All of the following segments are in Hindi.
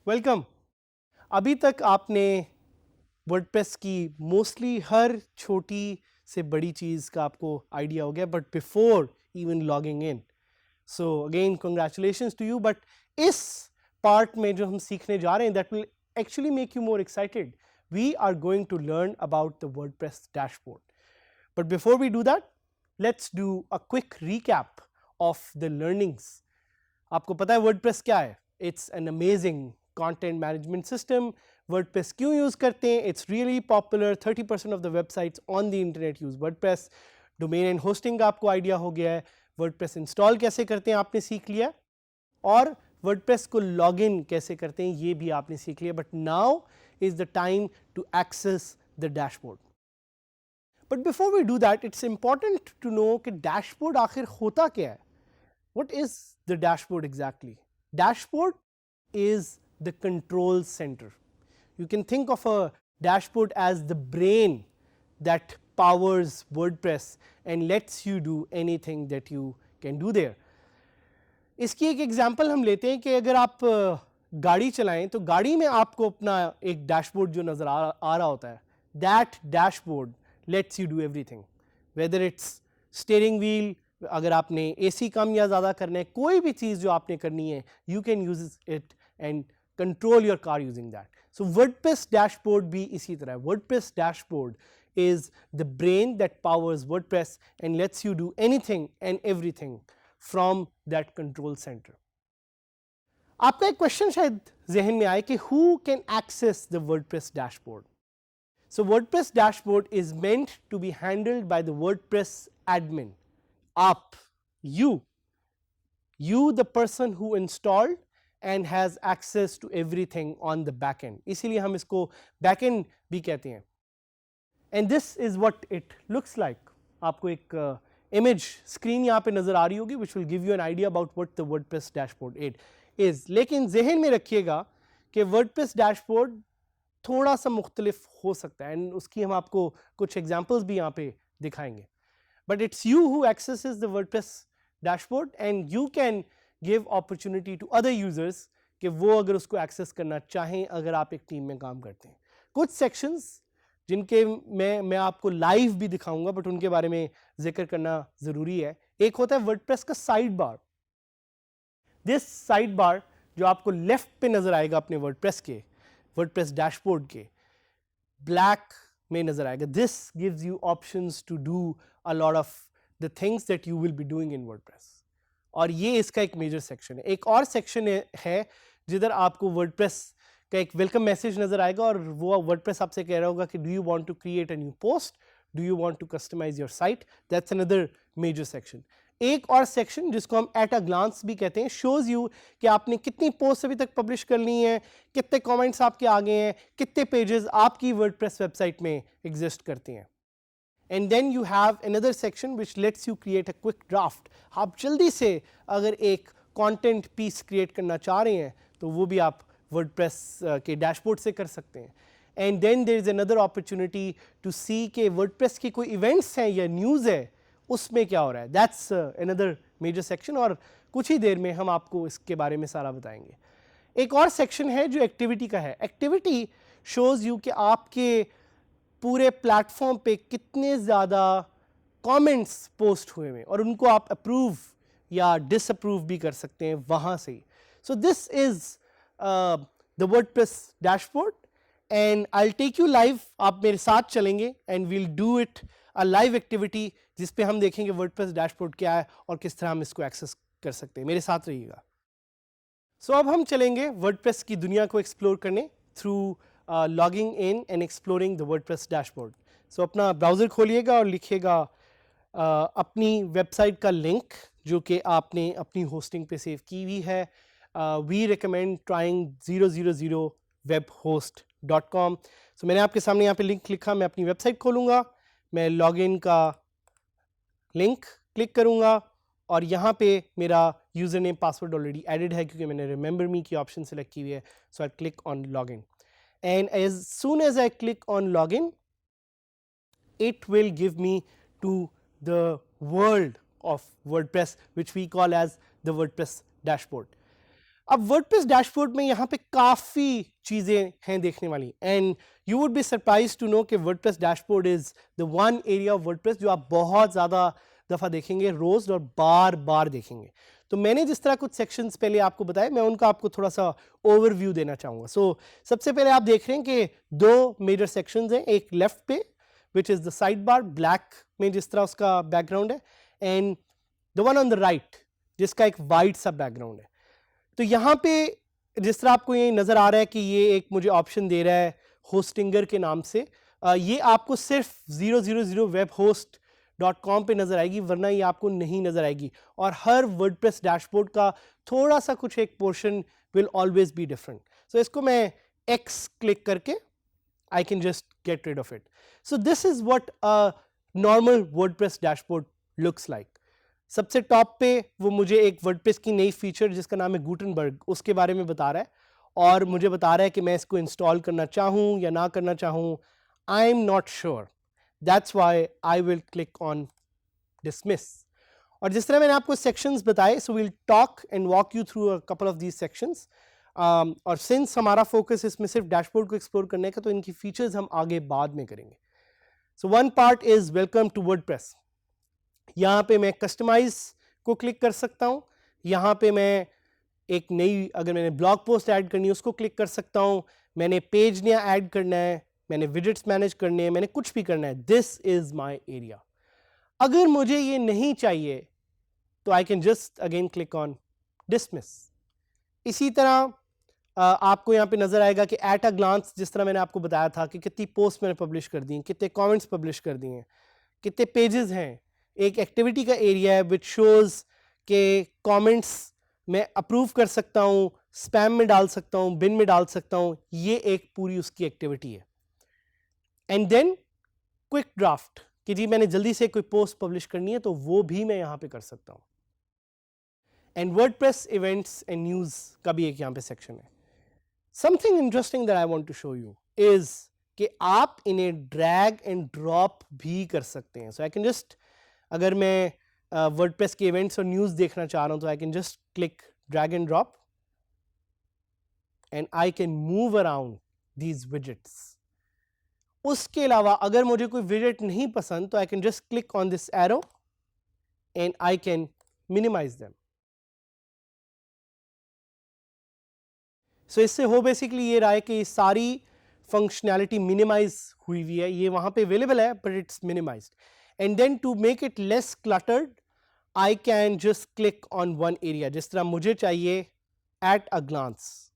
वेलकम। अभी तक आपने वर्डप्रेस की मोस्टली हर छोटी से बड़ी चीज़ का आपको आइडिया हो गया, but before even logging in, so again congratulations to you. But इस पार्ट में जो हम सीखने जा रहे हैं that will actually make you more excited. We are going to learn about the WordPress dashboard. But before we do that, let's do a quick recap of the learnings. आपको पता है वर्डप्रेस क्या है? It's an amazing content management system. WordPress क्यों यूज करते हैं? It's really popular. 30% of the websites on the internet use WordPress. Domain and hosting का आपको आइडिया हो गया है। वर्डप्रेस इंस्टॉल कैसे करते हैं आपने सीख लिया, और वर्डप्रेस को लॉगिन कैसे करते हैं ये भी आपने सीख लिया। But now is the time to access the dashboard. But before we do that, it's important to know कि डैशबोर्ड आखिर होता क्या है। What is the dashboard exactly? Dashboard is the control center. You can think of a dashboard as the brain that powers WordPress and lets you do anything that you can do there. इसकी एक एग्जांपल हम लेते हैं कि अगर आप गाड़ी चलाएं तो गाड़ी में आपको अपना एक डैशबोर्ड जो नज़र आ रहा होता है, that dashboard let's you do everything, whether it's steering wheel, अगर आपने एसी कम या ज़्यादा करना है, कोई भी चीज़ जो आपने करनी है, you can use it and control your car using that. So WordPress dashboard भी इसी तरह है। WordPress dashboard is the brain that powers WordPress and lets you do anything and everything from that control center. आपका एक क्वेश्चन शायद जहन में आए कि who can access the WordPress dashboard? So WordPress dashboard is meant to be handled by the WordPress admin. आप, you the person who installed and has access to everything on the backend. इसीलिए हम इसको backend भी कहते हैं। And this is what it looks like. आपको एक image screen यहाँ पे नज़र आ रही होगी which will give you an idea about what the WordPress dashboard is. लेकिन जहन में रखिएगा कि WordPress dashboard थोड़ा सा मुख्तलिफ हो सकता है, and उसकी हम आपको कुछ examples भी यहाँ पे दिखाएंगे. But it's you who accesses the WordPress dashboard and you can give opportunity to other users कि वो अगर उसको access करना चाहें अगर आप एक टीम में काम करते हैं। कुछ sections जिनके मैं आपको लाइव भी दिखाऊंगा बट उनके बारे में जिक्र करना जरूरी है। एक होता है वर्डप्रेस का side bar. This side bar जो आपको लेफ्ट पे नजर आएगा अपने वर्डप्रेस डैशबोर्ड के ब्लैक में नजर आएगा, this gives you options to do a lot of the things that you will be doing in WordPress, और ये इसका एक मेजर सेक्शन है। एक और सेक्शन है जिधर आपको वर्डप्रेस का एक वेलकम मैसेज नजर आएगा और वो वर्डप्रेस आपसे कह रहा होगा कि do you want to create a new post, do you want to customize your site, that's another major section. एक और सेक्शन जिसको हम एट अ ग्लांस भी कहते हैं, शोज यू कि आपने कितनी पोस्ट अभी तक पब्लिश कर ली हैं, कितने कमेंट्स आपके आ गए हैं, कितने पेजेस आपकी वर्डप्रेस वेबसाइट में एग्जिस्ट करती हैं। And then you have another section which lets you create a quick draft. आप जल्दी से अगर एक कंटेंट पीस क्रिएट करना चाह रहे हैं तो वो भी आप वर्डप्रेस के डैशबोर्ड से कर सकते हैं। And then there is another opportunity to see के वर्डप्रेस की कोई इवेंट्स हैं या न्यूज़ है उसमें क्या हो रहा है, दैट्स अनदर मेजर सेक्शन, और कुछ ही देर में हम आपको इसके बारे में सारा बताएंगे। एक और सेक्शन है जो एक्टिविटी का है। एक्टिविटी शोज यू कि आपके पूरे प्लेटफॉर्म पे कितने ज़्यादा कमेंट्स पोस्ट हुए हैं और उनको आप अप्रूव या डिसअप्रूव भी कर सकते हैं वहाँ से ही। So this is the WordPress dashboard and I'll take you live, आप मेरे साथ चलेंगे and we'll do it a live activity जिस पे हम देखेंगे WordPress dashboard क्या है और किस तरह हम इसको एक्सेस कर सकते हैं। मेरे साथ रहिएगा। सो अब हम चलेंगे WordPress की दुनिया को एक्सप्लोर करने through logging in and exploring the WordPress dashboard. So अपना ब्राउज़र खोलिएगा और लिखिएगा अपनी वेबसाइट का लिंक जो कि आपने अपनी होस्टिंग पे सेव की हुई है। We recommend trying 000webhost.com. So मैंने आपके सामने यहाँ पे लिंक लिखा, मैं अपनी वेबसाइट खोलूँगा, मैं लॉगिन का लिंक क्लिक करूँगा और यहाँ पे मेरा user name password already added है क्योंकि मैंने रिमेंबर मी की ऑप्शन सेलेक्ट की हुई है। So I click on login and as soon as I click on login it will give me to the world of WordPress which we call as the WordPress dashboard. अब वर्डप्रेस डैशबोर्ड में यहाँ पे काफ़ी चीज़ें हैं देखने वाली, and you would be surprise to know कि WordPress dashboard is the one area of WordPress जो आप बहुत ज़्यादा दफ़ा देखेंगे रोज़ और बार बार देखेंगे। तो मैंने जिस तरह कुछ सेक्शंस पहले आपको बताए, मैं उनका आपको थोड़ा सा ओवरव्यू देना चाहूँगा। सबसे पहले आप देख रहे हैं कि दो मेजर सेक्शंस हैं, एक लेफ्ट पे which is the side bar black में जिस तरह उसका बैकग्राउंड है, and the one on the right जिसका एक वाइट सा बैकग्राउंड है। तो यहाँ पे जिस तरह आपको ये नज़र आ रहा है कि ये एक मुझे ऑप्शन दे रहा है होस्टिंगर के नाम से, ये आपको सिर्फ 000webhost.com पे नज़र आएगी, वरना ये आपको नहीं नज़र आएगी। और हर वर्डप्रेस डैशबोर्ड का थोड़ा सा कुछ एक portion will always be different. So इसको मैं X क्लिक करके I can just get rid of it. So this is what a normal WordPress dashboard looks like. सबसे टॉप पे वो मुझे एक वर्डप्रेस की नई फीचर जिसका नाम है गुटनबर्ग, उसके बारे में बता रहा है, और मुझे बता रहा है कि मैं इसको इंस्टॉल करना चाहूँ या ना करना चाहूँ। I am not sure, that's why I will click on dismiss. और जिस तरह मैंने आपको सेक्शंस बताए, so will talk and walk you through a couple of these sections. और सिंस हमारा फोकस इसमें सिर्फ डैशबोर्ड को एक्सप्लोर करने का, तो इनकी फीचर्स हम आगे बाद में करेंगे। So one part is welcome to WordPress. यहाँ पे मैं कस्टमाइज को क्लिक कर सकता हूँ, यहाँ पे मैं एक नई, अगर मैंने ब्लॉग पोस्ट ऐड करनी है उसको क्लिक कर सकता हूँ, मैंने पेज नया ऐड करना है, मैंने विजेट्स मैनेज करने हैं, मैंने कुछ भी करना है, दिस इज माई एरिया। अगर मुझे ये नहीं चाहिए तो I can just again click on dismiss. इसी तरह आपको यहाँ पे नजर आएगा कि एट अ ग्लांस, जिस तरह मैंने आपको बताया था कि कितनी पोस्ट मैंने पब्लिश कर दी हैं, कितने कमेंट्स पब्लिश कर दिए हैं, कितने पेजेस हैं, एक एक्टिविटी का एरिया है विच शोज के कमेंट्स मैं अप्रूव कर सकता हूँ, स्पैम में डाल सकता हूँ, बिन में डाल सकता हूँ, ये एक पूरी उसकी एक्टिविटी है। एंड देन क्विक ड्राफ्ट, कि जी मैंने जल्दी से कोई पोस्ट पब्लिश करनी है तो वो भी मैं यहाँ पे कर सकता हूँ। And WordPress events and news का भी एक यहाँ पे सेक्शन है। Something interesting that I want to show you is कि आप इन्हें ड्रैग एंड ड्रॉप भी कर सकते हैं। सो आई कैन जस्ट, अगर मैं वर्डप्रेस के इवेंट्स और न्यूज़ देखना चाह रहा हूँ तो I can just click drag and drop and I can move around these widgets. उसके अलावा अगर मुझे कोई विजेट नहीं पसंद तो I can just click on this arrow and I can minimize them. So इससे हो बेसिकली ये रहा है कि सारी फंक्शनैलिटी मिनिमाइज हुई हुई है, ये वहां पे अवेलेबल है but it's minimized. And then to make it less cluttered I can just click on one area, जिस तरह मुझे चाहिए एट अ ग्लांस।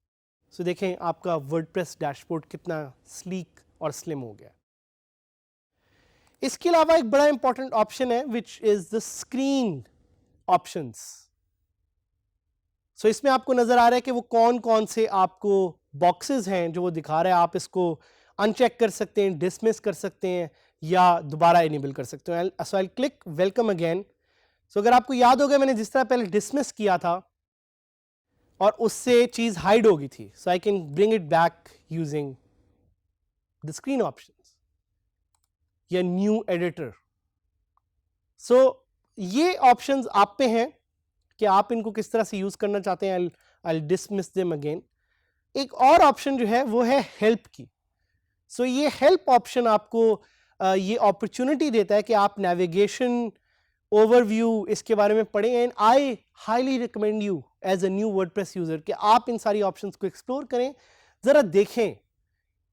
सो देखें आपका वर्डप्रेस डैशबोर्ड कितना स्लीक और स्लिम हो गया। इसके अलावा एक बड़ा इंपॉर्टेंट ऑप्शन है which is the screen options. So इसमें आपको नजर आ रहा है कि वो कौन कौन से आपको बॉक्सेस हैं जो वो दिखा रहा है। आप इसको अनचेक कर सकते हैं, डिसमिस कर सकते हैं या दोबारा इनेबल कर सकते हैं। सो आई क्लिक वेलकम अगेन। सो अगर आपको याद होगा मैंने जिस तरह पहले डिसमिस किया था और उससे चीज हाइड हो गई थी, so I can bring it back using the screen options या न्यू एडिटर। सो ये ऑप्शंस आप पे हैं कि आप इनको किस तरह से यूज करना चाहते हैं। आई डिसमिस देम अगेन। एक और ऑप्शन जो है वो है हेल्प की। सो ये हेल्प ऑप्शन आपको ये अपॉर्चुनिटी देता है कि आप नेविगेशन ओवरव्यू इसके बारे में पढ़ें। And I highly recommend you as a new WordPress user कि आप इन सारी ऑप्शंस को एक्सप्लोर करें, जरा देखें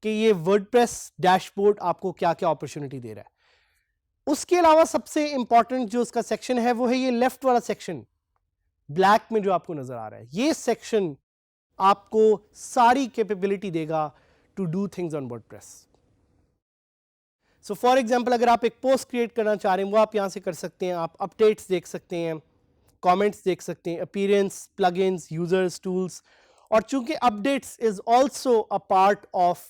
कि ये वर्डप्रेस डैशबोर्ड आपको क्या क्या अपॉर्चुनिटी दे रहा है। उसके अलावा सबसे इंपॉर्टेंट जो उसका सेक्शन है वो है ये लेफ्ट वाला सेक्शन, ब्लैक में जो आपको नजर आ रहा है। ये सेक्शन आपको सारी कैपेबिलिटी देगा to do things on WordPress. So for example अगर आप एक पोस्ट क्रिएट करना चाह रहे हैं वो आप यहां से कर सकते हैं। आप अपडेट्स देख सकते हैं, कमेंट्स देख सकते हैं, अपीयरेंस, प्लगइन्स, यूजर्स, टूल्स। और चूंकि updates is also a part of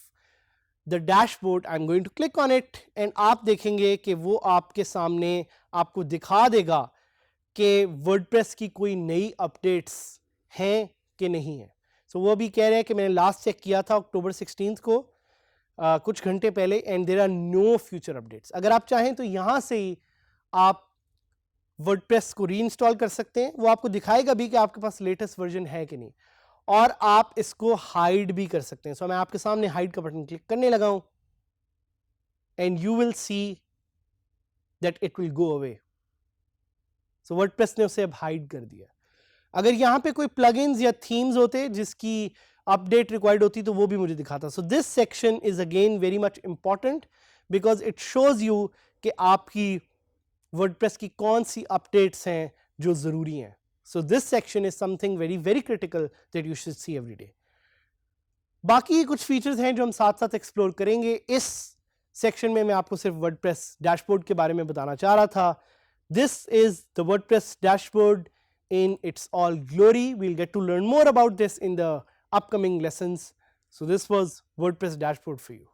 the dashboard, I am going to click on it and आप देखेंगे कि वो आपके सामने आपको दिखा देगा कि वर्डप्रेस की कोई नई अपडेट्स हैं कि नहीं है। सो वो भी कह रहे हैं कि मैंने लास्ट चेक किया था अक्टूबर 16 को, कुछ घंटे पहले, and there are no future updates. अगर आप चाहें तो यहां से ही आप वर्डप्रेस को रीइंस्टॉल कर सकते हैं। वो आपको दिखाएगा भी कि आपके पास लेटेस्ट वर्जन है कि नहीं। और आप इसको हाइड भी कर सकते हैं. सो मैं आपके सामने हाइड का बटन क्लिक करने लगा हूं and you will see that it will go away. So WordPress ने उसे अब हाइड कर दिया. अगर यहां पे कोई प्लगइन्स या थीम्स होते जिसकी अपडेट रिक्वायर्ड होती तो वो भी मुझे दिखाता. So this section is again very much important because it shows you कि आपकी वर्डप्रेस की कौन सी अपडेट्स हैं जो जरूरी हैं. So this section is something very very critical that you should see every day. बाकी कुछ फीचर्स हैं जो हम साथ साथ एक्सप्लोर करेंगे. इस सेक्शन में मैं आपको सिर्फ वर्डप्रेस डैशबोर्ड के बारे में बताना चाह रहा था. This is the WordPress dashboard in its all glory. We'll get to learn more about this in the upcoming lessons. So this was WordPress dashboard for you.